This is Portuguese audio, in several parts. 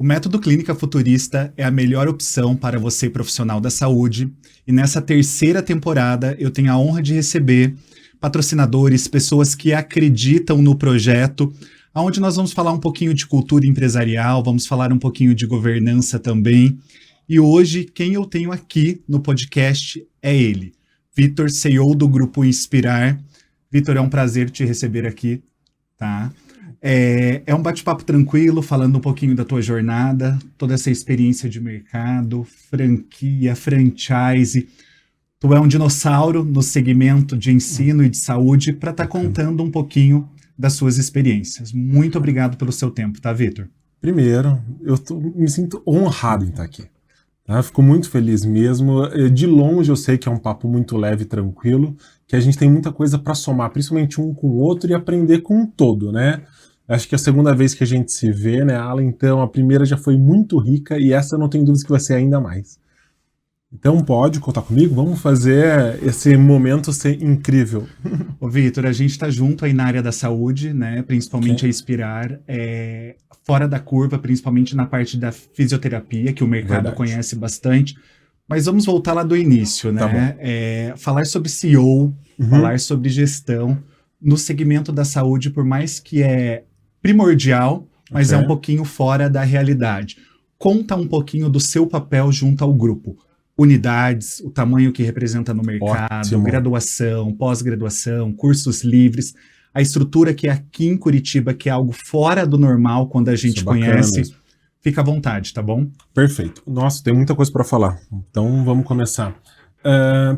Método Clínica Futurista é a melhor opção para você, profissional da saúde. E nessa terceira temporada, eu tenho a honra de receber patrocinadores, pessoas que acreditam no projeto, onde nós vamos falar um pouquinho de cultura empresarial, vamos falar um pouquinho de governança também. E hoje, quem eu tenho aqui no podcast é ele, Vitor, CEO do Grupo Inspirar. Vitor, é um prazer te receber aqui, tá? É um bate-papo tranquilo, falando um pouquinho da tua jornada, toda essa experiência de mercado, franquia, franchise. Tu é um dinossauro no segmento de ensino e de saúde para estar contando um pouquinho das suas experiências. Muito obrigado pelo seu tempo, tá, Vitor? Primeiro, me sinto honrado em estar aqui. Tá? Fico muito feliz mesmo. De longe eu sei que é um papo muito leve e tranquilo, que a gente tem muita coisa para somar, principalmente um com o outro e aprender com um todo, né? Acho que é a segunda vez que a gente se vê, né, Alan? Então a primeira já foi muito rica e essa eu não tenho dúvidas que vai ser ainda mais. Então pode contar comigo, vamos fazer esse momento ser incrível. Ô Vitor, a gente está junto aí na área da saúde, né? Principalmente a Inspirar, fora da curva, principalmente na parte da fisioterapia, que o mercado conhece bastante. Mas vamos voltar lá do início, né? Tá, falar sobre CEO, falar sobre gestão no segmento da saúde, por mais que é primordial, mas é um pouquinho fora da realidade. Conta um pouquinho do seu papel junto ao grupo. Unidades, o tamanho que representa no mercado, graduação, pós-graduação, cursos livres, a estrutura que é aqui em Curitiba, que é algo fora do normal quando a gente conhece. Mesmo. Fica à vontade, tá bom? Perfeito. Nossa, tem muita coisa para falar. Então vamos começar.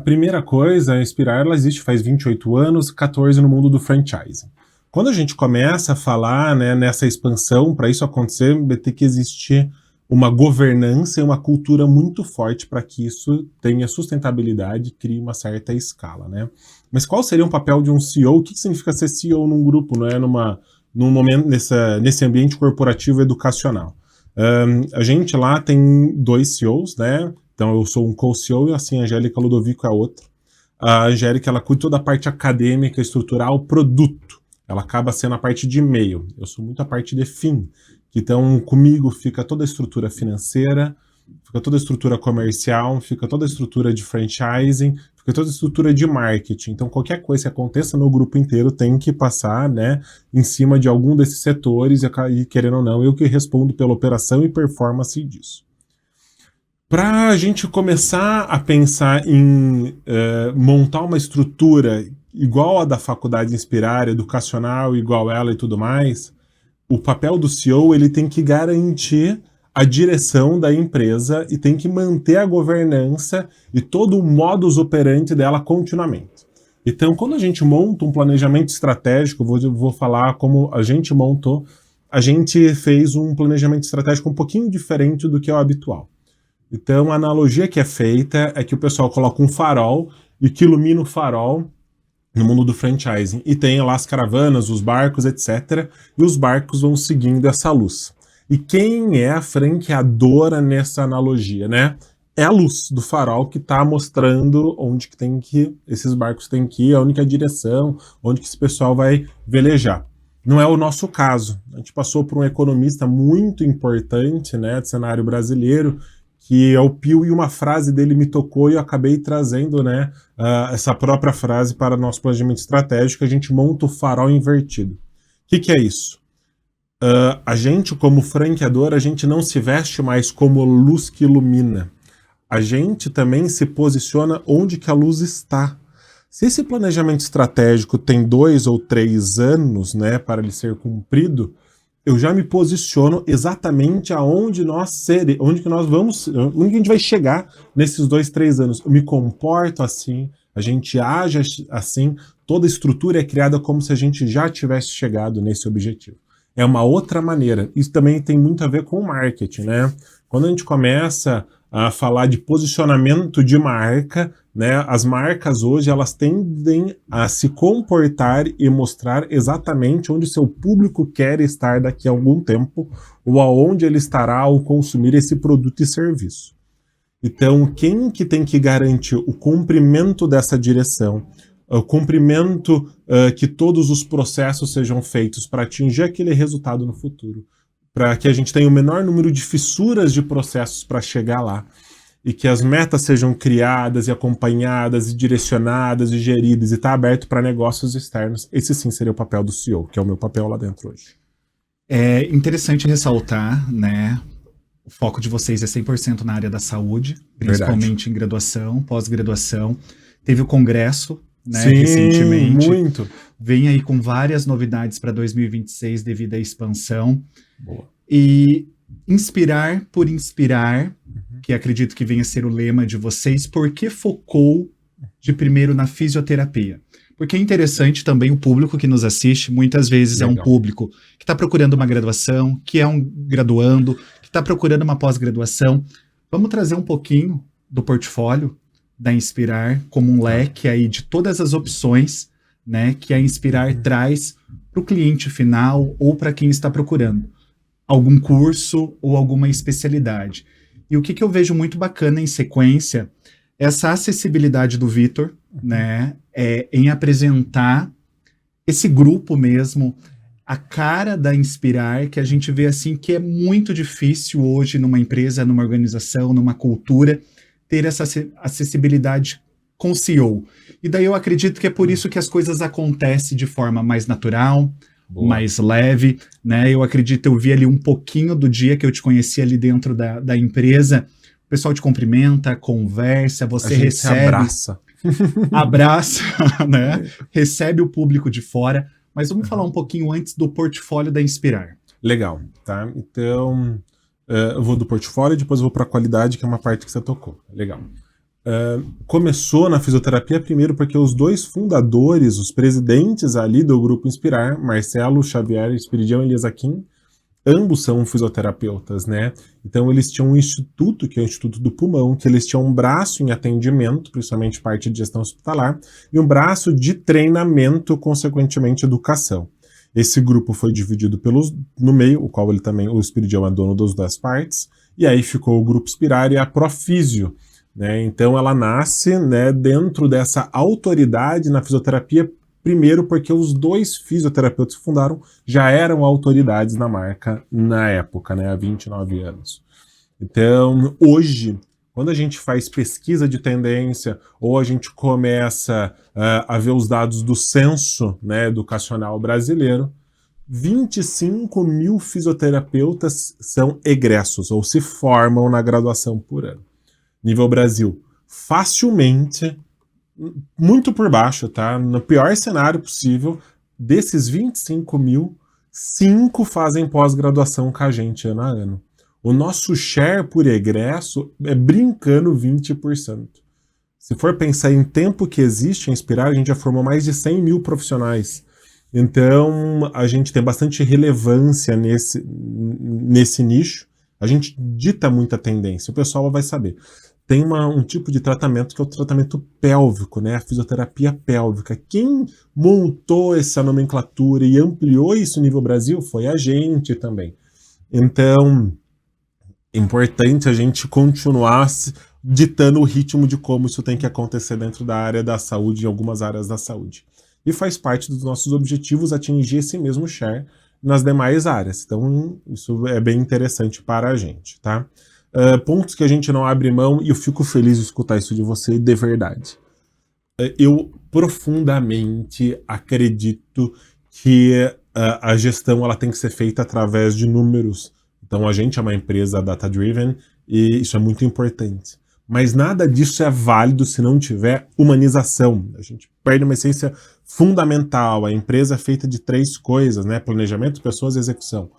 Primeira coisa, a Inspirar ela existe faz 28 anos, 14 no mundo do franchising. Quando a gente começa a falar, né, nessa expansão, para isso acontecer, vai ter que existir uma governança e uma cultura muito forte para que isso tenha sustentabilidade e crie uma certa escala, né? Mas qual seria o papel de um CEO? O que significa ser CEO num grupo, não é? Num momento, nesse ambiente corporativo educacional? A gente lá tem 2 CEOs, né? Então eu sou um co-CEO e assim a Angélica Ludovico é a outra. A Angélica, ela cuida toda a parte acadêmica, estrutural, produto. Ela acaba sendo a parte de meio. Eu sou muito a parte de fim. Então comigo fica toda a estrutura financeira, fica toda a estrutura comercial, fica toda a estrutura de franchising, fica toda a estrutura de marketing. Então qualquer coisa que aconteça no grupo inteiro tem que passar, né, em cima de algum desses setores e querendo ou não, eu que respondo pela operação e performance disso. Para a gente começar a pensar em montar uma estrutura igual a da Faculdade Inspirar, educacional, igual ela e tudo mais, o papel do CEO ele tem que garantir a direção da empresa e tem que manter a governança e todo o modus operandi dela continuamente. Então, quando a gente monta um planejamento estratégico, vou falar como a gente montou, a gente fez um planejamento estratégico um pouquinho diferente do que é o habitual. Então, a analogia que é feita é que o pessoal coloca um farol e que ilumina o farol no mundo do franchising. E tem lá as caravanas, os barcos, etc. E os barcos vão seguindo essa luz. E quem é a franqueadora nessa analogia, né? É a luz do farol que está mostrando onde que esses barcos têm que ir, a única direção, onde que esse pessoal vai velejar. Não é o nosso caso. A gente passou por um economista muito importante, né, do cenário brasileiro, que é o Pio, e uma frase dele me tocou e eu acabei trazendo, né, essa própria frase para nosso planejamento estratégico. A gente monta o farol invertido. O que é isso? A gente, como franqueador, a gente não se veste mais como luz que ilumina. A gente também se posiciona onde que a luz está. Se esse planejamento estratégico tem 2 ou 3 anos, né, para ele ser cumprido, eu já me posiciono exatamente aonde onde que a gente vai chegar nesses 2, 3 anos. Eu me comporto assim, a gente age assim, toda a estrutura é criada como se a gente já tivesse chegado nesse objetivo. É uma outra maneira. Isso também tem muito a ver com o marketing, né? Quando a gente começa a falar de posicionamento de marca, né, as marcas hoje elas tendem a se comportar e mostrar exatamente onde seu público quer estar daqui a algum tempo ou aonde ele estará ao consumir esse produto e serviço. Então, quem que tem que garantir o cumprimento dessa direção, o cumprimento que todos os processos sejam feitos para atingir aquele resultado no futuro, para que a gente tenha o menor número de fissuras de processos para chegar lá, e que as metas sejam criadas e acompanhadas e direcionadas e geridas e estar aberto para negócios externos. Esse sim seria o papel do CEO, que é o meu papel lá dentro hoje. É interessante ressaltar, né? O foco de vocês é 100% na área da saúde, principalmente Verdade. em graduação, pós-graduação. Teve o congresso, né, Sim, recentemente. muito. Vem aí com várias novidades para 2026 devido à expansão. Boa. E inspirar por inspirar, que acredito que venha a ser o lema de vocês, por que focou de primeiro na fisioterapia? Porque é interessante também o público que nos assiste, muitas vezes Legal. é um público que está procurando uma graduação, que é um graduando, que está procurando uma pós-graduação. Vamos trazer um pouquinho do portfólio da Inspirar como um leque aí de todas as opções, né, que a Inspirar traz para o cliente final ou para quem está procurando algum curso ou alguma especialidade. E o que eu vejo muito bacana em sequência, essa acessibilidade do Vitor, né, em apresentar esse grupo mesmo, a cara da Inspirar, que a gente vê assim que é muito difícil hoje numa empresa, numa organização, numa cultura, ter essa acessibilidade com o CEO. E daí eu acredito que é por isso que as coisas acontecem de forma mais natural, mais leve, né? Eu acredito, eu vi ali um pouquinho do dia que eu te conheci ali dentro da empresa, o pessoal te cumprimenta, conversa, você recebe... abraça. Abraça, né? Recebe o público de fora. Mas vamos falar um pouquinho antes do portfólio da Inspirar. Legal, tá? Então, eu vou do portfólio e depois eu vou para a qualidade, que é uma parte que você tocou. Legal. Começou na fisioterapia primeiro porque os dois fundadores, os presidentes ali do Grupo Inspirar, Marcelo Xavier Espiridião e Elisa Kim, ambos são fisioterapeutas, né? Então eles tinham um instituto, que é o Instituto do Pulmão, que eles tinham um braço em atendimento, principalmente parte de gestão hospitalar, e um braço de treinamento, consequentemente educação. Esse grupo foi dividido no meio, o qual ele também, o Espiridião é dono das duas partes, e aí ficou o Grupo Inspirar e a Profísio, né? Então ela nasce, né, dentro dessa autoridade na fisioterapia. Primeiro porque os dois fisioterapeutas que fundaram já eram autoridades na marca na época, né, há 29 anos. Então, hoje, quando a gente faz pesquisa de tendência ou a gente começa a ver os dados do censo, né, educacional brasileiro, 25 mil fisioterapeutas são egressos ou se formam na graduação por ano. Nível Brasil, facilmente... muito por baixo, tá? No pior cenário possível, desses 25 mil, 5 fazem pós-graduação com a gente ano a ano. O nosso share por egresso é brincando 20%. Se for pensar em tempo que existe a Inspirar, a gente já formou mais de 100 mil profissionais. Então, a gente tem bastante relevância nesse nicho. A gente dita muita tendência, o pessoal vai saber. Tem um tipo de tratamento que é o tratamento pélvico, né? A fisioterapia pélvica. Quem montou essa nomenclatura e ampliou isso no nível Brasil foi a gente também. Então, é importante a gente continuar ditando o ritmo de como isso tem que acontecer dentro da área da saúde, em algumas áreas da saúde. E faz parte dos nossos objetivos atingir esse mesmo share nas demais áreas. Então, isso é bem interessante para a gente, tá? Pontos que a gente não abre mão, e eu fico feliz de escutar isso de você de verdade. Eu profundamente acredito que a gestão ela tem que ser feita através de números. Então a gente é uma empresa data-driven e isso é muito importante. Mas nada disso é válido se não tiver humanização. A gente perde uma essência fundamental. A empresa é feita de 3 coisas, né? Planejamento, pessoas e execução.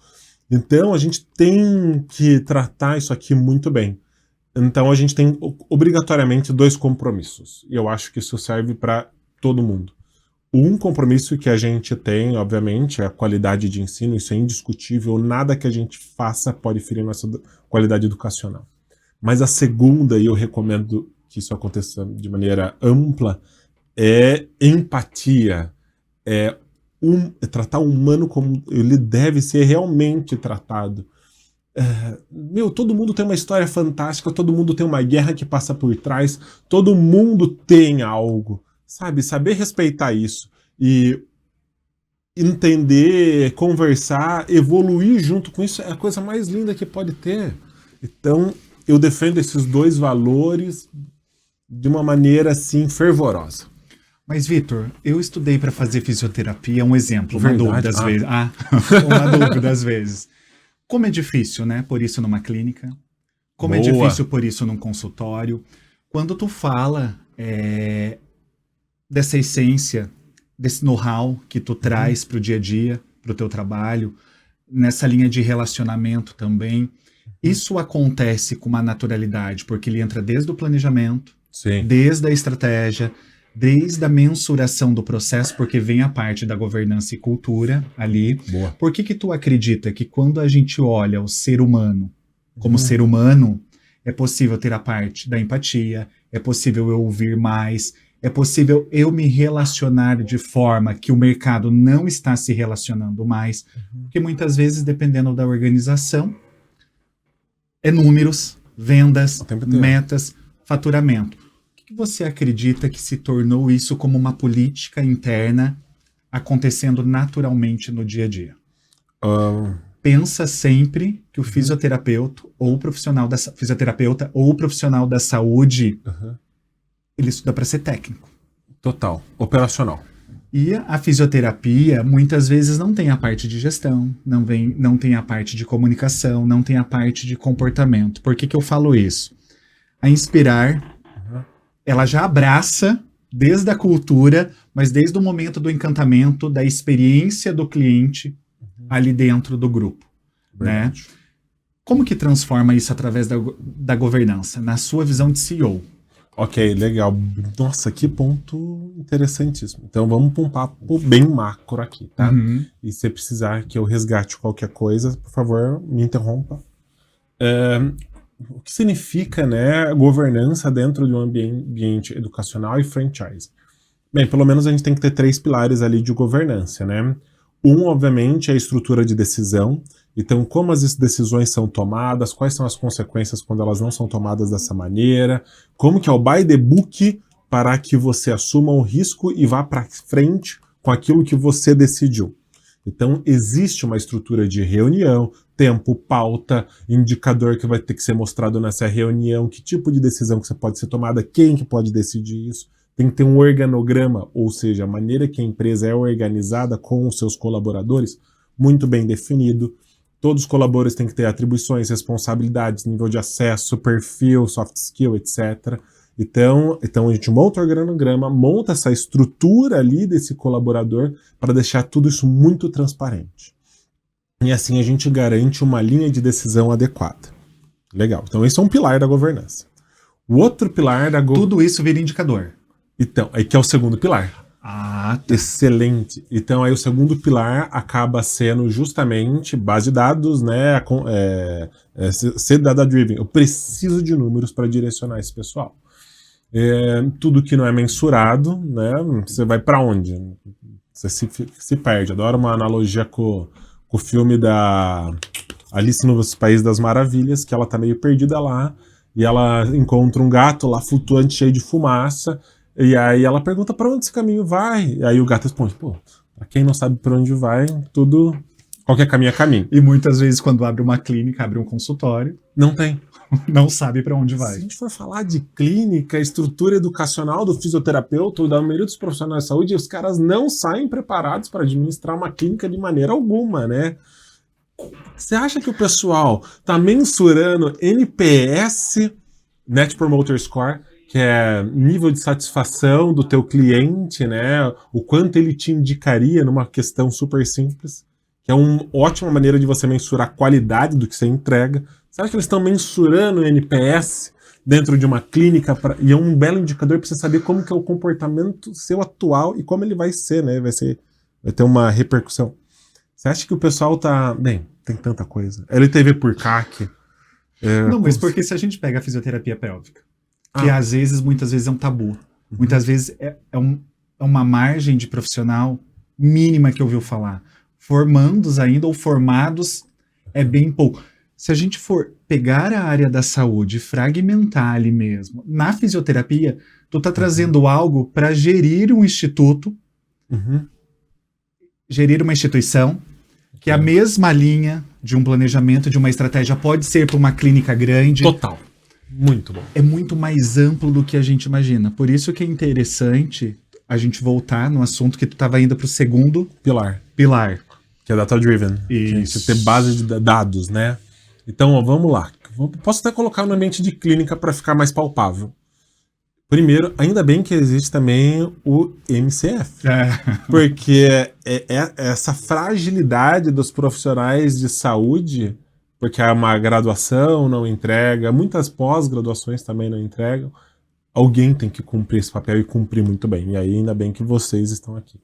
Então, a gente tem que tratar isso aqui muito bem. Então, a gente tem obrigatoriamente 2 compromissos. E eu acho que isso serve para todo mundo. Um compromisso que a gente tem, obviamente, é a qualidade de ensino. Isso é indiscutível. Nada que a gente faça pode ferir nossa qualidade educacional. Mas a segunda, e eu recomendo que isso aconteça de maneira ampla, é empatia. Tratar o humano como ele deve ser realmente tratado. Todo mundo tem uma história fantástica, todo mundo tem uma guerra que passa por trás, todo mundo tem algo, sabe? Saber respeitar isso. E entender, conversar, evoluir junto com isso é a coisa mais linda que pode ter. Então, eu defendo esses dois valores de uma maneira assim fervorosa. Mas, Vitor, eu estudei para fazer fisioterapia, um exemplo, uma Verdade? dúvida às vezes. Uma dúvida às vezes. Como é difícil, né, por isso numa clínica? Como é Boa. difícil por isso num consultório? Quando tu fala dessa essência, desse know-how que tu traz para o dia a dia, para o teu trabalho, nessa linha de relacionamento também, isso acontece com uma naturalidade, porque ele entra desde o planejamento, Sim. desde a estratégia, desde a mensuração do processo, porque vem a parte da governança e cultura ali. Boa. Por que tu acredita que quando a gente olha o ser humano como ser humano, é possível ter a parte da empatia, é possível eu ouvir mais, é possível eu me relacionar de forma que o mercado não está se relacionando mais, porque muitas vezes, dependendo da organização, é números, vendas, metas, faturamento. O que você acredita que se tornou isso como uma política interna acontecendo naturalmente no dia a dia? Pensa sempre que o fisioterapeuta ou o profissional da saúde, ele estuda para ser técnico. Total, operacional. E a fisioterapia, muitas vezes, não tem a parte de gestão, não tem a parte de comunicação, não tem a parte de comportamento. Por que eu falo isso? A Inspirar, ela já abraça desde a cultura, mas desde o momento do encantamento, da experiência do cliente ali dentro do grupo. Né? Como que transforma isso através da governança, na sua visão de CEO? Ok, legal. Nossa, que ponto interessantíssimo. Então vamos para um papo bem macro aqui, tá? E se precisar que eu resgate qualquer coisa, por favor, me interrompa. O que significa, né, governança dentro de um ambiente educacional e franchise? Bem, pelo menos a gente tem que ter 3 pilares ali de governança, né? Obviamente, é a estrutura de decisão. Então, como as decisões são tomadas, quais são as consequências quando elas não são tomadas dessa maneira, como que é o by the book para que você assuma o risco e vá para frente com aquilo que você decidiu. Então, existe uma estrutura de reunião, tempo, pauta, indicador que vai ter que ser mostrado nessa reunião, que tipo de decisão que você pode ser tomada, quem que pode decidir isso. Tem que ter um organograma, ou seja, a maneira que a empresa é organizada com os seus colaboradores, muito bem definido. Todos os colaboradores têm que ter atribuições, responsabilidades, nível de acesso, perfil, soft skill, etc. Então a gente monta o organograma, monta essa estrutura ali desse colaborador para deixar tudo isso muito transparente. E assim a gente garante uma linha de decisão adequada. Legal. Então esse é um pilar da governança. O outro pilar da Tudo isso vira indicador. Então, aí que é o segundo pilar. Tá. Excelente. Então aí o segundo pilar acaba sendo justamente base de dados, né? Ser data-driven. Eu preciso de números para direcionar esse pessoal. Tudo que não é mensurado, né? Você vai para onde? Você se perde. Adoro uma analogia com o filme da Alice no País das Maravilhas, que ela tá meio perdida lá e ela encontra um gato lá flutuante cheio de fumaça. E aí ela pergunta para onde esse caminho vai? E aí o gato responde, pô, pra quem não sabe para onde vai, qualquer caminho é caminho. E muitas vezes quando abre uma clínica, abre um consultório, não tem. Não sabe para onde vai. Se a gente for falar de clínica, estrutura educacional do fisioterapeuta ou da maioria dos profissionais de saúde, os caras não saem preparados para administrar uma clínica de maneira alguma, né? Você acha que o pessoal tá mensurando NPS, Net Promoter Score, que é nível de satisfação do teu cliente, né? O quanto ele te indicaria numa questão super simples, que é uma ótima maneira de você mensurar a qualidade do que você entrega. Você acha que eles estão mensurando o NPS dentro de uma clínica? E é um belo indicador para você saber como que é o comportamento seu atual e como ele vai ser, né? Vai ter uma repercussão. Você acha que o pessoal tá... Bem, tem tanta coisa. LTV por CAC. Não, mas porque se a gente pega a fisioterapia pélvica, que às vezes, muitas vezes é um tabu. Muitas vezes é uma margem de profissional mínima que ouviu falar. Formandos ainda ou formados é bem pouco. Se a gente for pegar a área da saúde, fragmentar ali mesmo, na fisioterapia, tu tá trazendo algo para gerir um instituto. gerir uma instituição, que a mesma linha de um planejamento, de uma estratégia, pode ser para uma clínica grande. Total. Muito bom. É muito mais amplo do que a gente imagina. Por isso que é interessante a gente voltar no assunto que tu estava indo para o segundo pilar. Que é data-driven. Isso. Ter base de dados, né? Então, ó, vamos lá. Posso até colocar no ambiente de clínica para ficar mais palpável. Primeiro, ainda bem que existe também o MCF. Porque essa fragilidade dos profissionais de saúde, porque uma graduação não entrega, muitas pós-graduações também não entregam, alguém tem que cumprir esse papel e cumprir muito bem. E aí, ainda bem que vocês estão aqui.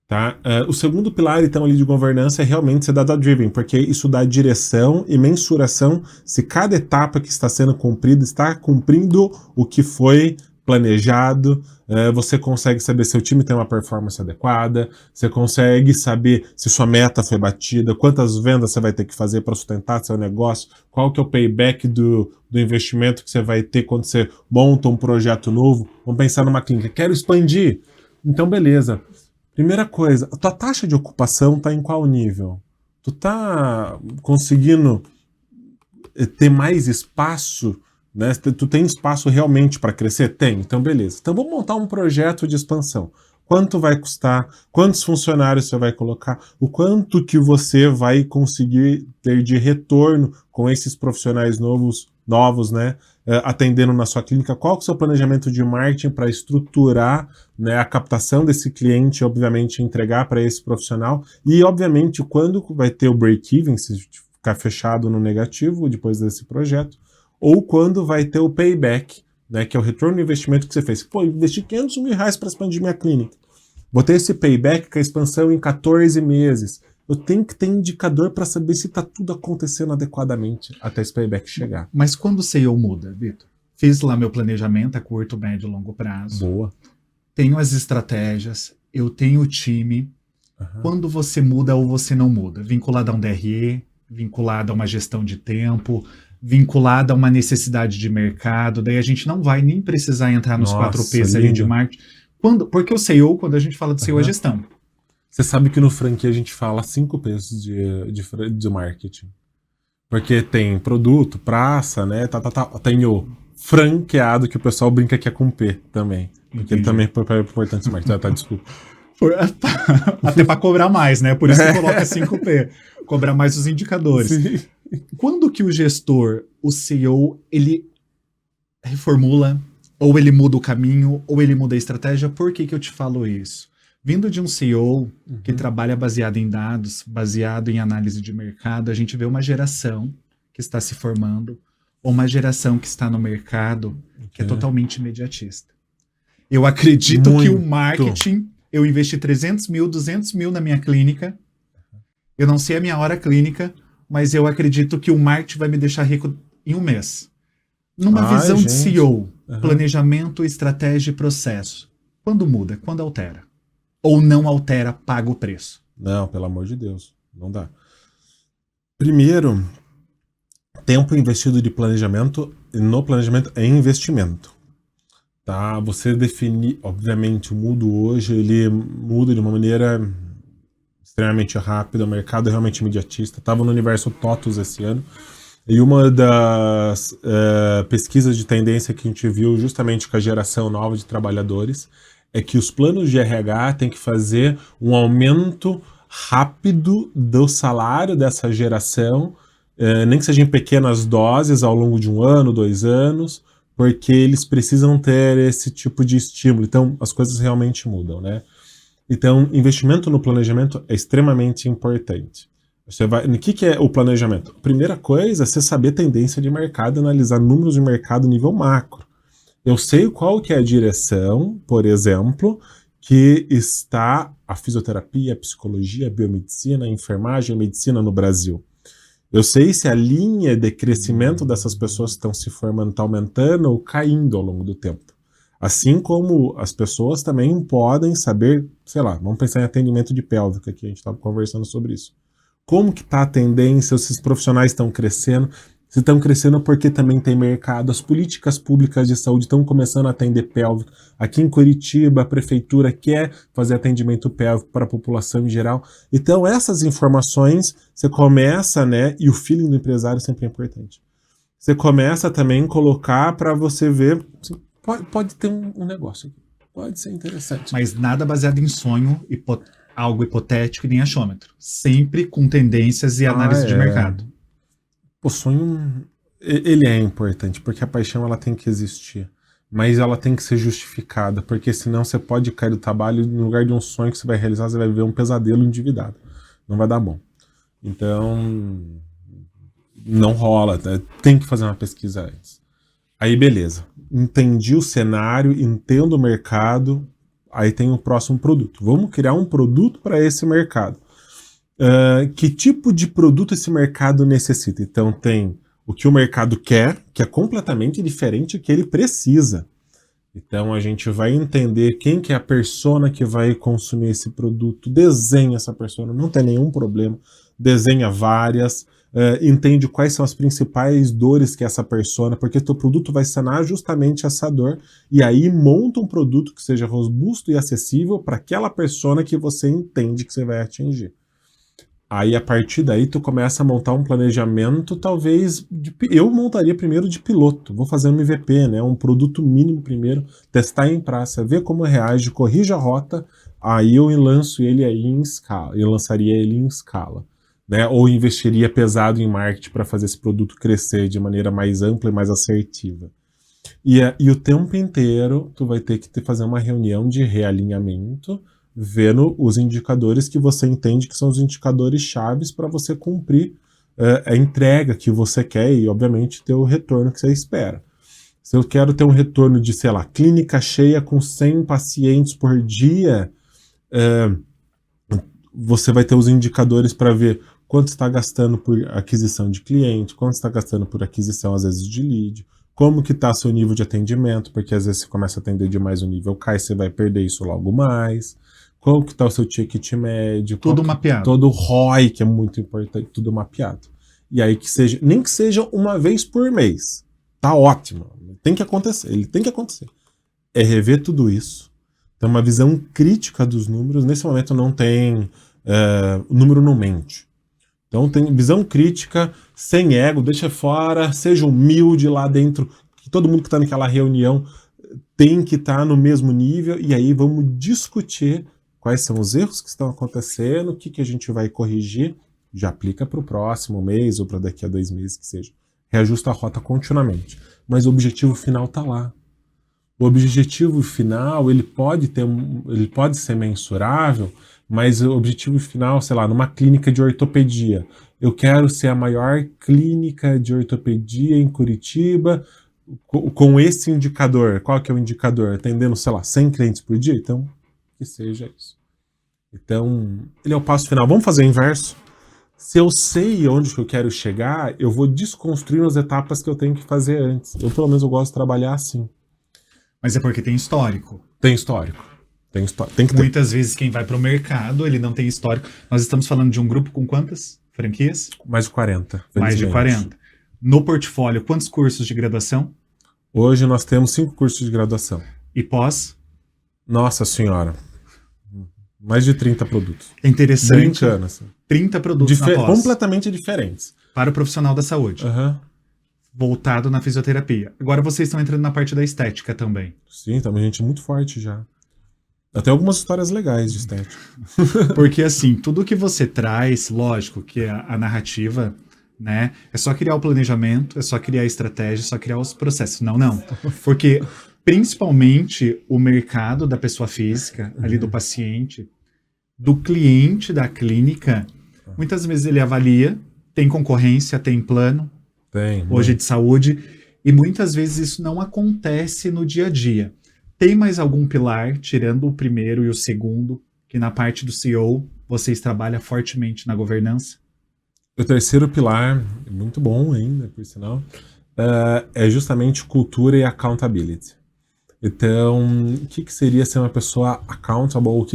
Tá? O segundo pilar, então, ali de governança é realmente ser data-driven, porque isso dá direção e mensuração se cada etapa que está sendo cumprida está cumprindo o que foi planejado. Você consegue saber se o time tem uma performance adequada, você consegue saber se sua meta foi batida, quantas vendas você vai ter que fazer para sustentar seu negócio, qual que é o payback do investimento que você vai ter quando você monta um projeto novo. Vamos pensar numa clínica, quero expandir. Então, beleza. Primeira coisa, a tua taxa de ocupação está em qual nível? Tu tá conseguindo ter mais espaço, né? Tu tem espaço realmente para crescer? Tem, então beleza. Então vamos montar um projeto de expansão. Quanto vai custar? Quantos funcionários você vai colocar? O quanto que você vai conseguir ter de retorno com esses profissionais novos, né? Atendendo na sua clínica? Qual que é o seu planejamento de marketing para estruturar, né, a captação desse cliente, obviamente entregar para esse profissional? E, obviamente, quando vai ter o break-even, se ficar fechado no negativo depois desse projeto, ou quando vai ter o payback, né, que é o retorno do investimento que você fez. Pô, investi R$500 mil para expandir minha clínica. Botei esse payback com a expansão em 14 meses. Eu tenho que ter indicador para saber se está tudo acontecendo adequadamente até esse payback chegar. Mas quando o CEO muda, Vitor? Fiz lá meu planejamento a curto, médio e longo prazo. Boa. Tenho as estratégias, eu tenho o time. Uhum. Quando você muda ou você não muda? Vinculado a um DRE, vinculado a uma gestão de tempo, vinculado a uma necessidade de mercado. Daí a gente não vai nem precisar entrar nos 4Ps ali de marketing. Porque o CEO, quando a gente fala de CEO, é gestão. Você sabe que no franquia a gente fala 5 P's de marketing. Porque tem produto, praça, né? Tem o franqueado, que o pessoal brinca que é com P também. Porque ele também é importante marketing. Desculpa. Até para cobrar mais, né? Por isso que coloca 5P. Cobrar mais os indicadores. Sim. Quando que o gestor, o CEO, ele reformula, ou ele muda o caminho, ou ele muda a estratégia? Por que eu te falo isso? Vindo de um CEO que trabalha baseado em dados, baseado em análise de mercado, a gente vê uma geração que está se formando, ou uma geração que está no mercado que é totalmente imediatista. Eu acredito que o marketing, eu investi 300 mil, 200 mil na minha clínica, eu não sei a minha hora clínica, mas eu acredito que o marketing vai me deixar rico em um mês. Numa visão de CEO, planejamento, estratégia e processo, quando muda? Quando altera? Ou não altera, paga o preço? Não, pelo amor de Deus, não dá. Primeiro, tempo investido de planejamento, no planejamento é investimento. Tá? Você definir, obviamente, o mundo hoje, ele muda de uma maneira extremamente rápida, o mercado é realmente imediatista. Estava no universo TOTUS esse ano, e uma das pesquisas de tendência que a gente viu justamente com a geração nova de trabalhadores é que os planos de RH têm que fazer um aumento rápido do salário dessa geração, nem que seja em pequenas doses ao longo de 1 ano, 2 anos, porque eles precisam ter esse tipo de estímulo. Então, as coisas realmente mudam, né? Então, investimento no planejamento é extremamente importante. O que é o planejamento? Primeira coisa é você saber tendência de mercado, analisar números de mercado nível macro. Eu sei qual que é a direção, por exemplo, que está a fisioterapia, a psicologia, a biomedicina, a enfermagem, a medicina no Brasil. Eu sei se a linha de crescimento dessas pessoas que estão se formando está aumentando ou caindo ao longo do tempo. Assim como as pessoas também podem saber, sei lá, vamos pensar em atendimento de pélvica, que a gente estava conversando sobre isso. Como que está a tendência, se os profissionais estão crescendo. Se estão crescendo porque também tem mercado, as políticas públicas de saúde estão começando a atender pélvico. Aqui em Curitiba, a prefeitura quer fazer atendimento pélvico para a população em geral. Então, essas informações, você começa, né? E o feeling do empresário sempre é importante. Você começa também a colocar para você ver, assim, pode ter um negócio aqui, pode ser interessante. Mas nada baseado em sonho, algo hipotético e nem achômetro. Sempre com tendências e análise de mercado. O sonho, ele é importante, porque a paixão ela tem que existir. Mas ela tem que ser justificada, porque senão você pode cair do trabalho e no lugar de um sonho que você vai realizar, você vai viver um pesadelo endividado. Não vai dar bom. Então, não rola, né? Tem que fazer uma pesquisa antes. Aí, beleza. Entendi o cenário, entendo o mercado, aí tem o próximo produto. Vamos criar um produto para esse mercado. Que tipo de produto esse mercado necessita? Então tem o que o mercado quer, que é completamente diferente do que ele precisa. Então a gente vai entender quem que é a persona que vai consumir esse produto, desenha essa persona, não tem nenhum problema, desenha várias, entende quais são as principais dores que essa persona, porque teu produto vai sanar justamente essa dor, e aí monta um produto que seja robusto e acessível para aquela persona que você entende que você vai atingir. Aí, a partir daí, tu começa a montar um planejamento, talvez, eu montaria primeiro de piloto, vou fazer um MVP, né, um produto mínimo primeiro, testar em praça, ver como reage, corrija a rota, aí eu lanço ele aí em escala, eu lançaria ele em escala, né, ou investiria pesado em marketing para fazer esse produto crescer de maneira mais ampla e mais assertiva. E o tempo inteiro, tu vai ter que fazer uma reunião de realinhamento, vendo os indicadores que você entende que são os indicadores chaves para você cumprir a entrega que você quer e, obviamente, ter o retorno que você espera. Se eu quero ter um retorno de, sei lá, clínica cheia com 100 pacientes por dia, você vai ter os indicadores para ver quanto está gastando por aquisição de cliente, quanto está gastando por aquisição, às vezes, de lead, como que está seu nível de atendimento, porque às vezes você começa a atender demais, o nível cai, você vai perder isso logo mais. Qual que está o seu ticket médio? Tudo mapeado. Todo o ROI, que é muito importante, tudo mapeado. E aí que seja, nem que seja uma vez por mês. Tá ótimo. Tem que acontecer, ele tem que acontecer. É rever tudo isso. Tem uma visão crítica dos números. Nesse momento não tem... o número não mente. Então tem visão crítica, sem ego, deixa fora, seja humilde lá dentro. Que todo mundo que está naquela reunião tem que estar no mesmo nível. E aí vamos discutir quais são os erros que estão acontecendo, o que a gente vai corrigir, já aplica para o próximo mês ou para daqui a 2 meses que seja. Reajusta a rota continuamente. Mas o objetivo final está lá. O objetivo final, ele pode ser mensurável, mas o objetivo final, sei lá, numa clínica de ortopedia. Eu quero ser a maior clínica de ortopedia em Curitiba com esse indicador. Qual que é o indicador? Atendendo, sei lá, 100 clientes por dia? Então, que seja isso. Então, ele é o passo final. Vamos fazer o inverso? Se eu sei onde que eu quero chegar, eu vou desconstruir as etapas que eu tenho que fazer antes. Eu, pelo menos, eu gosto de trabalhar assim. Mas é porque tem histórico. Tem histórico. Tem histórico. Tem que ter. Muitas vezes quem vai para o mercado, ele não tem histórico. Nós estamos falando de um grupo com quantas franquias? Mais de 40. Mais de 40. No portfólio, quantos cursos de graduação? Hoje nós temos 5 cursos de graduação. E pós? Nossa senhora. Mais de 30 produtos. É interessante. Brincando, assim. 30 produtos na pós. Completamente diferentes. Para o profissional da saúde. Uhum. Voltado na fisioterapia. Agora vocês estão entrando na parte da estética também. Sim, também gente muito forte já. Até algumas histórias legais de estética. Porque assim, tudo que você traz, lógico que a narrativa, né, é só criar o planejamento, é só criar a estratégia, é só criar os processos. Não. Porque principalmente o mercado da pessoa física, ali do paciente, do cliente da clínica, muitas vezes ele avalia, tem concorrência, tem plano, hoje de saúde, e muitas vezes isso não acontece no dia a dia. Tem mais algum pilar, tirando o primeiro e o segundo, que na parte do CEO vocês trabalham fortemente na governança? O terceiro pilar, muito bom ainda, por sinal, é justamente cultura e accountability. Então, o que seria ser uma pessoa accountable? O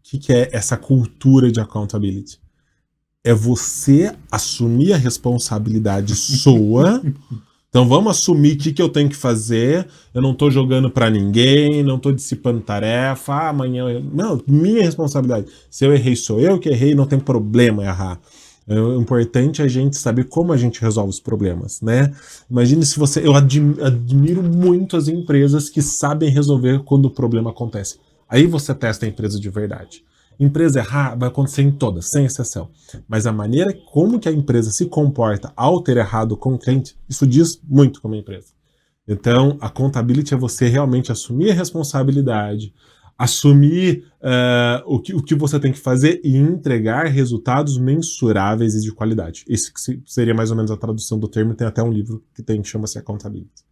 que é essa cultura de accountability? é você assumir a responsabilidade sua. Então vamos assumir o que eu tenho que fazer. Eu não tô jogando pra ninguém, não tô dissipando tarefa. Amanhã. Não, minha responsabilidade. Se eu errei, sou eu que errei, não tem problema errar. O importante é a gente saber como a gente resolve os problemas, né? Imagine se você... Eu admiro muito as empresas que sabem resolver quando o problema acontece. Aí você testa a empresa de verdade. Empresa errar vai acontecer em todas, sem exceção. Mas a maneira como que a empresa se comporta ao ter errado com o cliente, isso diz muito como a empresa. Então, a accountability é você realmente assumir a responsabilidade, assumir o que você tem que fazer e entregar resultados mensuráveis e de qualidade. Isso que seria mais ou menos a tradução do termo. Tem até um livro que chama-se Accountability.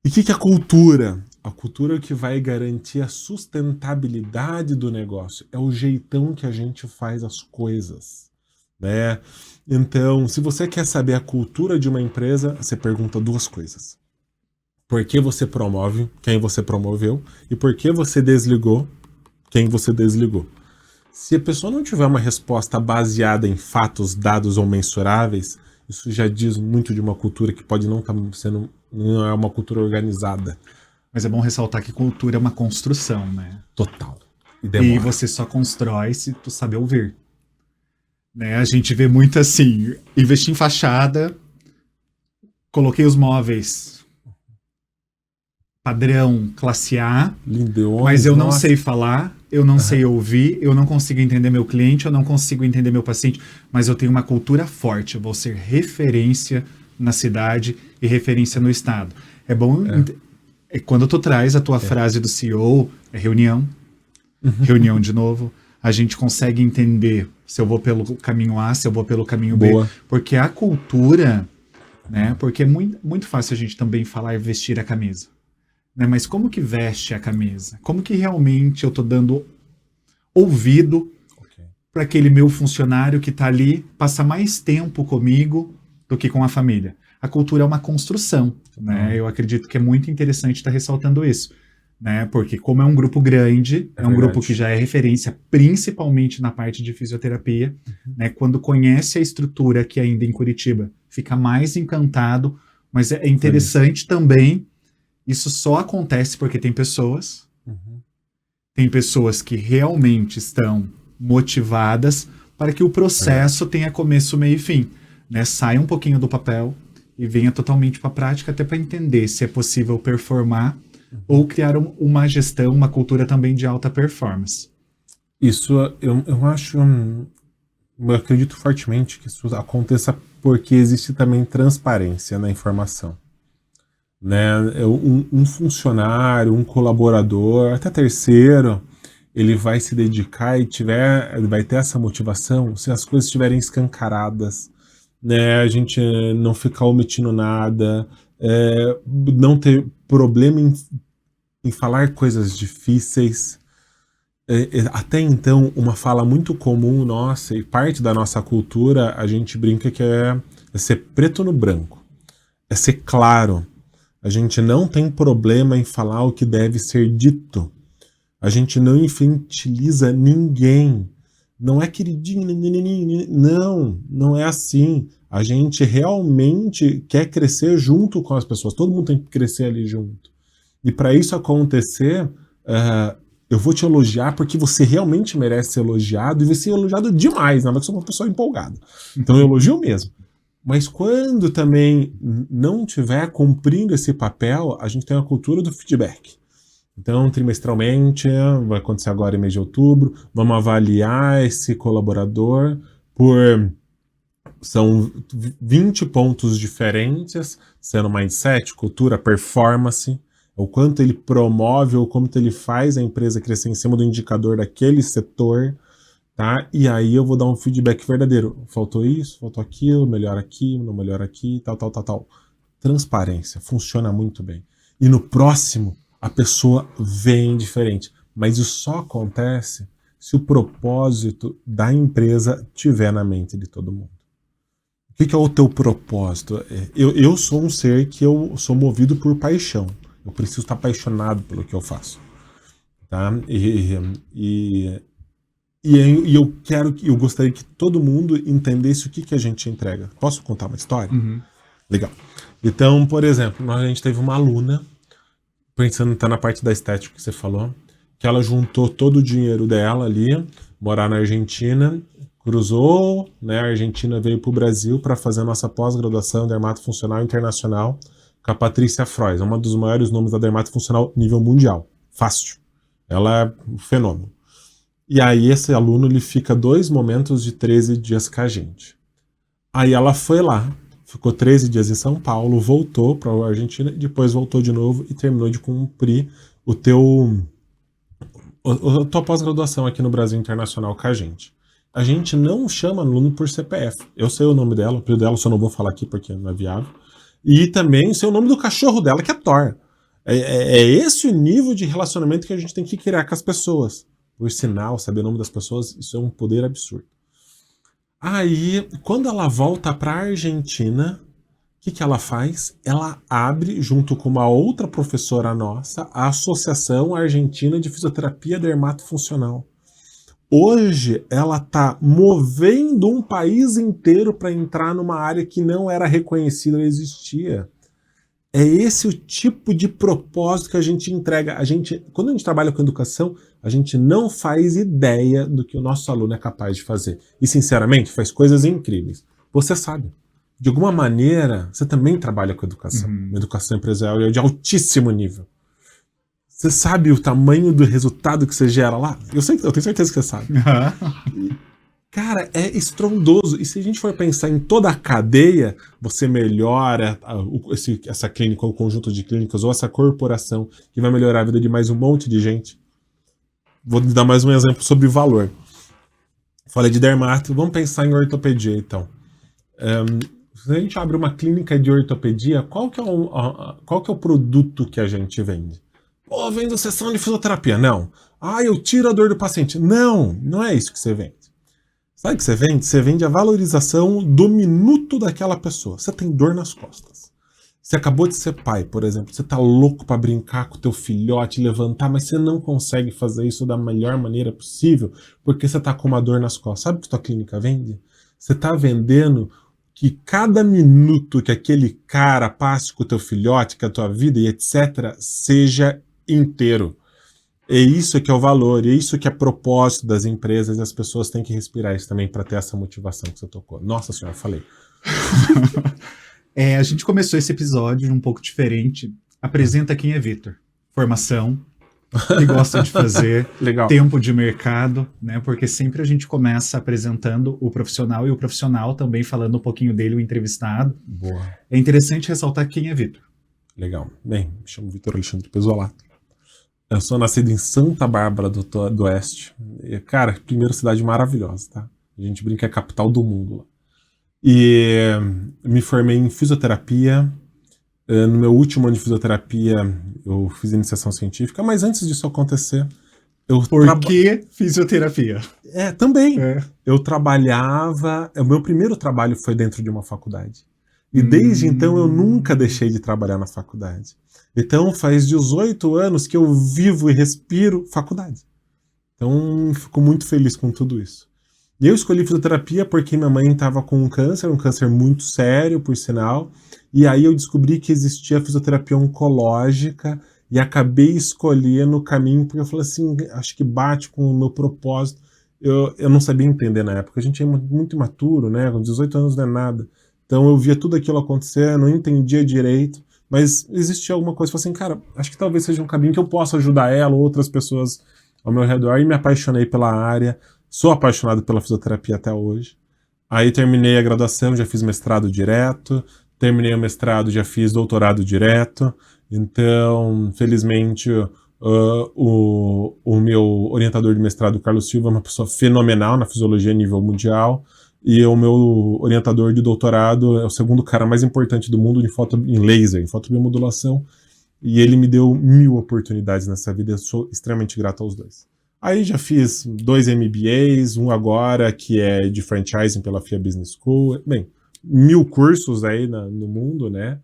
E o que é a cultura? A cultura que vai garantir a sustentabilidade do negócio. É o jeitão que a gente faz as coisas, né? Então, se você quer saber a cultura de uma empresa, você pergunta duas coisas. Por que você promove quem você promoveu e por que você desligou quem você desligou. Se a pessoa não tiver uma resposta baseada em fatos, dados ou mensuráveis, isso já diz muito de uma cultura que pode não estar sendo, não é uma cultura organizada. Mas é bom ressaltar que cultura é uma construção, né? Total. E você só constrói se tu saber ouvir. Né? A gente vê muito assim, investi em fachada, coloquei os móveis padrão classe A, Lindeões, mas eu não sei falar, eu não sei ouvir, eu não consigo entender meu cliente, eu não consigo entender meu paciente, mas eu tenho uma cultura forte, eu vou ser referência na cidade e referência no estado. É bom, quando tu traz a tua frase do CEO, é reunião, reunião de novo, a gente consegue entender se eu vou pelo caminho A, se eu vou pelo caminho B, porque a cultura, né, porque é muito fácil a gente também falar e vestir a camisa. Né, mas como que veste a camisa? Como que realmente eu tô dando ouvido para aquele meu funcionário que tá ali, passa mais tempo comigo do que com a família? A cultura é uma construção, né? Eu acredito que é muito interessante estar ressaltando isso, né? Porque como é um grupo grande, é um grupo que já é referência, principalmente na parte de fisioterapia, né? Quando conhece a estrutura aqui ainda em Curitiba, fica mais encantado, mas é interessante também. Isso só acontece porque tem pessoas que realmente estão motivadas para que o processo tenha começo, meio e fim. Né? Saia um pouquinho do papel e venha totalmente para a prática, até para entender se é possível performar ou criar uma gestão, uma cultura também de alta performance. Isso eu acho, eu acredito fortemente que isso aconteça porque existe também transparência na informação. Né, um funcionário, um colaborador, até terceiro, ele vai se dedicar e vai ter essa motivação se as coisas estiverem escancaradas, né, a gente não ficar omitindo nada, não ter problema em falar coisas difíceis. Até então, uma fala muito comum nossa e parte da nossa cultura, a gente brinca que é ser preto no branco, é ser claro. A gente não tem problema em falar o que deve ser dito. A gente não infantiliza ninguém. Não é queridinho, não é assim. A gente realmente quer crescer junto com as pessoas. Todo mundo tem que crescer ali junto. E para isso acontecer, eu vou te elogiar porque você realmente merece ser elogiado e vai ser elogiado demais, né? Mas eu sou uma pessoa empolgada. Então eu elogio mesmo. Mas quando também não estiver cumprindo esse papel, a gente tem a cultura do feedback. Então, trimestralmente, vai acontecer agora em mês de outubro, vamos avaliar esse colaborador são 20 pontos diferentes, sendo mindset, cultura, performance, o quanto ele promove ou quanto ele faz a empresa crescer em cima do indicador daquele setor. Tá? E aí eu vou dar um feedback verdadeiro. Faltou isso, faltou aquilo, melhor aqui, não melhor aqui, tal. Transparência, funciona muito bem. E no próximo, a pessoa vem diferente. Mas isso só acontece se o propósito da empresa tiver na mente de todo mundo. O que é o teu propósito? Eu sou um ser que eu sou movido por paixão. Eu preciso estar apaixonado pelo que eu faço. Tá? E eu gostaria que todo mundo entendesse o que a gente entrega. Posso contar uma história? Uhum. Legal. Então, por exemplo, a gente teve uma aluna, pensando tá na parte da estética que você falou, que ela juntou todo o dinheiro dela ali, morar na Argentina, cruzou, né, a Argentina veio para o Brasil para fazer a nossa pós-graduação em dermatofuncional internacional com a Patrícia Frois, uma dos maiores nomes da dermatofuncional nível mundial. Fácil. Ela é um fenômeno. E aí esse aluno ele fica 2 momentos de 13 dias com a gente. Aí ela foi lá, ficou 13 dias em São Paulo, voltou para a Argentina, depois voltou de novo e terminou de cumprir a tua pós-graduação aqui no Brasil Internacional com a gente. A gente não chama aluno por CPF. Eu sei o nome dela, o apelido dela, só não vou falar aqui porque não é viável. E também sei o nome do cachorro dela, que é Thor. É esse o nível de relacionamento que a gente tem que criar com as pessoas. Por sinal, saber o nome das pessoas, isso é um poder absurdo. Aí, quando ela volta para a Argentina, o que ela faz? Ela abre, junto com uma outra professora nossa, a Associação Argentina de Fisioterapia Dermatofuncional. Hoje, ela está movendo um país inteiro para entrar numa área que não era reconhecida ou existia. É esse o tipo de propósito que a gente entrega. Quando a gente trabalha com educação, a gente não faz ideia do que o nosso aluno é capaz de fazer. E, sinceramente, faz coisas incríveis. Você sabe. De alguma maneira, você também trabalha com educação. Uma educação empresarial de altíssimo nível. Você sabe o tamanho do resultado que você gera lá? Eu tenho certeza que você sabe. Cara, é estrondoso. E se a gente for pensar em toda a cadeia, você melhora essa clínica, ou conjunto de clínicas, ou essa corporação, que vai melhorar a vida de mais um monte de gente. Vou dar mais um exemplo sobre valor. Falei de dermato, vamos pensar em ortopedia, então. Se a gente abre uma clínica de ortopedia, qual que é o produto que a gente vende? Pô, vendo sessão de fisioterapia. Não. Eu tiro a dor do paciente. Não é isso que você vende. Sabe o que você vende? Você vende a valorização do minuto daquela pessoa. Você tem dor nas costas. Você acabou de ser pai, por exemplo. Você tá louco para brincar com o teu filhote, levantar, mas você não consegue fazer isso da melhor maneira possível porque você tá com uma dor nas costas. Sabe o que tua clínica vende? Você tá vendendo que cada minuto que aquele cara passe com o teu filhote, com a tua vida e etc., seja inteiro. É isso que é o valor, é isso que é propósito das empresas, e as pessoas têm que respirar isso também para ter essa motivação que você tocou. Nossa senhora, falei. A gente começou esse episódio um pouco diferente. Apresenta quem é Vitor. Formação, que gosta de fazer, Legal. Tempo de mercado, né? Porque sempre a gente começa apresentando o profissional e o profissional também falando um pouquinho dele, o entrevistado. Boa. É interessante ressaltar quem é Vitor. Legal. Bem, me chamo Vitor Alexandre Pesolato. Eu sou nascido em Santa Bárbara do Oeste. E, cara, primeira cidade maravilhosa, tá? A gente brinca, é a capital do mundo lá. E me formei em fisioterapia. No meu último ano de fisioterapia, eu fiz iniciação científica, mas antes disso acontecer... Por que fisioterapia? Também. Eu trabalhava... O meu primeiro trabalho foi dentro de uma faculdade. E desde então eu nunca deixei de trabalhar na faculdade. Então faz 18 anos que eu vivo e respiro faculdade. Então fico muito feliz com tudo isso. E eu escolhi fisioterapia porque minha mãe estava com um câncer muito sério, por sinal. E aí eu descobri que existia fisioterapia oncológica e acabei escolhendo o caminho porque eu falei assim, acho que bate com o meu propósito. Eu não sabia entender na época, a gente é muito imaturo, né? Com 18 anos não é nada. Então eu via tudo aquilo acontecer, não entendia direito, mas existia alguma coisa, eu falei assim, cara, acho que talvez seja um caminho que eu possa ajudar ela ou outras pessoas ao meu redor, e me apaixonei pela área, sou apaixonado pela fisioterapia até hoje. Aí terminei a graduação, já fiz mestrado direto, terminei o mestrado, já fiz doutorado direto, então, felizmente, o meu orientador de mestrado, o Carlos Silva, é uma pessoa fenomenal na fisiologia a nível mundial, e o meu orientador de doutorado é o segundo cara mais importante do mundo em laser, em fotobiomodulação, e ele me deu 1000 oportunidades nessa vida, eu sou extremamente grato aos dois. Aí já fiz 2 MBAs, um agora que é de franchising pela FIA Business School, bem, 1000 cursos aí no mundo, né?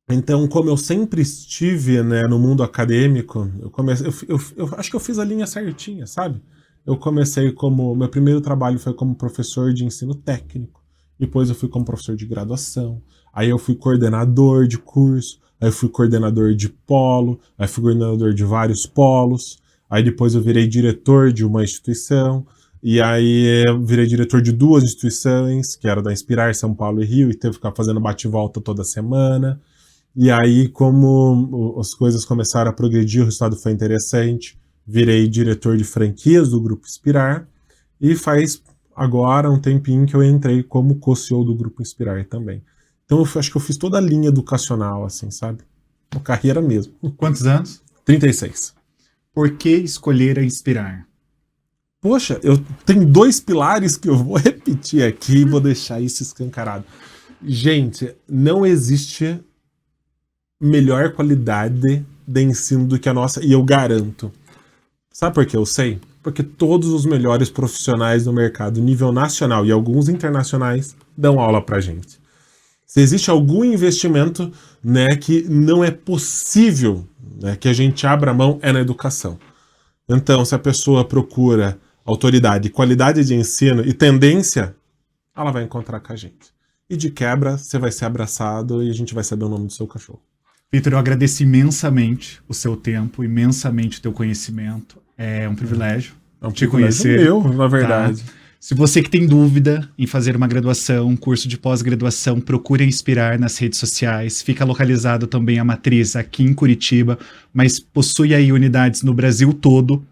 Então, como eu sempre estive, né, no mundo acadêmico, eu acho que eu fiz a linha certinha, sabe? Eu comecei como... Meu primeiro trabalho foi como professor de ensino técnico. Depois eu fui como professor de graduação. Aí eu fui coordenador de curso. Aí eu fui coordenador de polo. Aí fui coordenador de vários polos. Aí depois eu virei diretor de uma instituição. E aí eu virei diretor de 2 instituições, que era da Inspirar, São Paulo e Rio. E teve que ficar fazendo bate-volta toda semana. E aí, como as coisas começaram a progredir, o resultado foi interessante. Virei diretor de franquias do Grupo Inspirar. E faz agora um tempinho que eu entrei como co-CEO do Grupo Inspirar também. Então eu acho que eu fiz toda a linha educacional, assim, sabe? Uma carreira mesmo. Quantos anos? 36. Por que escolher a Inspirar? Poxa, eu tenho 2 pilares que eu vou repetir aqui e vou deixar isso escancarado. Gente, não existe melhor qualidade de ensino do que a nossa, e eu garanto. Sabe por que eu sei? Porque todos os melhores profissionais do mercado, nível nacional e alguns internacionais, dão aula pra gente. Se existe algum investimento, né, que não é possível, né, que a gente abra mão, é na educação. Então, se a pessoa procura autoridade, qualidade de ensino e tendência, ela vai encontrar com a gente. E de quebra, você vai ser abraçado e a gente vai saber o nome do seu cachorro. Vitor, eu agradeço imensamente o seu tempo, imensamente o teu conhecimento. É um privilégio te conhecer. Meu, na verdade. Tá? Se você que tem dúvida em fazer uma graduação, um curso de pós-graduação, procure Inspirar nas redes sociais. Fica localizado também a matriz aqui em Curitiba, mas possui aí unidades no Brasil todo.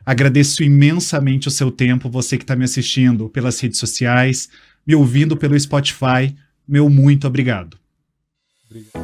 Agradeço imensamente o seu tempo, você que está me assistindo pelas redes sociais, me ouvindo pelo Spotify. Meu muito obrigado. Obrigado.